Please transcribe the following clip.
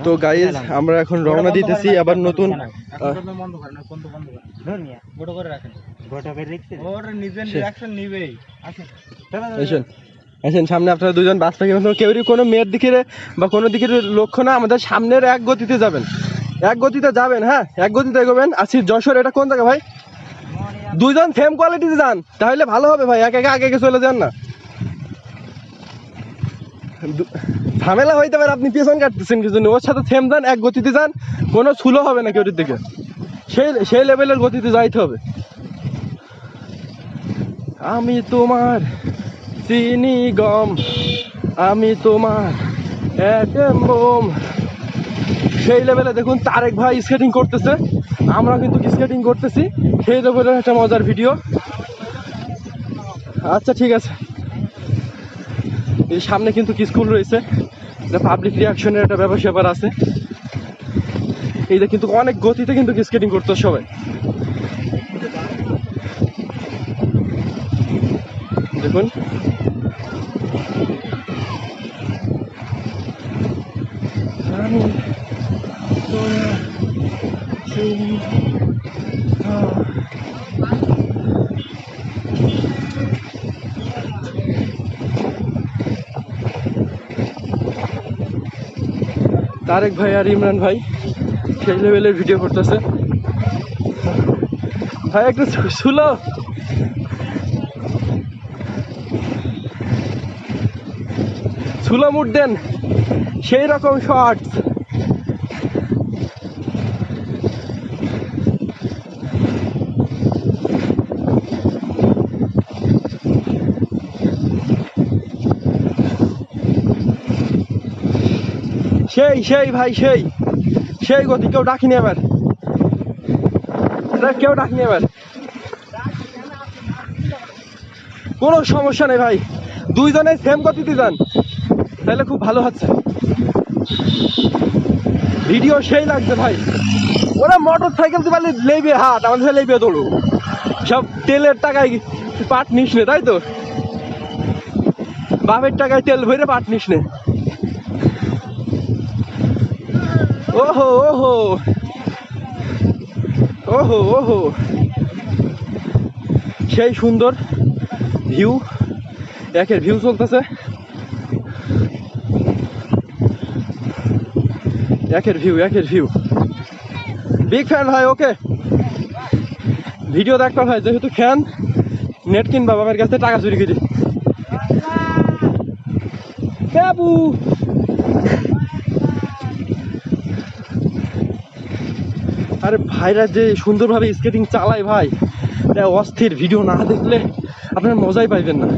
তো গাইজ আমরা এখন রওনা দিতেছি আবার নতুন। আসেন সামনে আপনারা দুজন বাস থেকে কেউই কোনো মেয়ের দিকে বা কোনো দিকের লক্ষ্য না, আমাদের সামনের এক গতিতে যাবেন, এক গতিতে যাবেন। হ্যাঁ, এক গতিতে এগোবেন। আসি যশোর, এটা কোন জায়গা ভাই? দুইজন সেম কোয়ালিটিতে যান তাহলে ভালো হবে ভাই, এক আগে চলে যান না, ঝামেলা হইতে পারে। আপনি পেছন কাটতেছেন কিছু, ওর সাথে সেম যান, এক গতিতে যান, কোনো স্লো হবে না কেউটির দিকে, সেই লেভেলের গতিতে যাইতে হবে। আমি তোমার চিনি গম, আমি তোমার অ্যাটম বোম, সেই লেভেলে দেখুন তারেক ভাই স্কেটিং করতেছে, আমরা কিন্তু স্কেটিং করতেছি, সেই লেভেলের একটা মজার ভিডিও। আচ্ছা ঠিক আছে, এই সামনে কিন্তু কি স্কুল রয়েছে, পাবলিক রিয়াকশনের একটা ব্যাপার আছে। এইটা কিন্তু অনেক গতিতে কিন্তু স্কেটিং করতো সবাই, দেখুন। তারেক ভাই আর ইমরান ভাই সেই লেভেলের ভিডিও করতেছে। ভাই একটু স্লো, স্লো মুড দেন, সেই রকম শর্টস। সেই ভাই সেই গতি, কেউ ডাকিনি এবার, কেউ ডাকিনি এবার, কোনো সমস্যা নেই ভাই, দুইজনে সেম গতিতে যান তাহলে খুব ভালো হচ্ছে, ভিডিও সেই লাগছে ভাই। ওরা মোটর সাইকেল তো পারলে লেবে হাট, আমাদের লেবে দৌড়ো, সব তেলের টাকায় পাট নিস নে, তাই তো বাপের টাকায় তেল ভরে পাট নিস নে। ওহো ওহো ওহো ওহো, সেই সুন্দর ভিউ, একের ভিউ চলতেছে, একের ভিউ। বিগ ফ্যান ভাই, ওকে ভিডিও দেখবা ভাই, যেহেতু ফ্যান, নেট কিনবা বাবার কাছে টাকা চুরি করি। বাবু আরে ভাইরা যে সুন্দরভাবে স্কেটিং চালায় ভাই, অস্থির, ভিডিও না দেখলে আপনার মজাই পাইবেন না।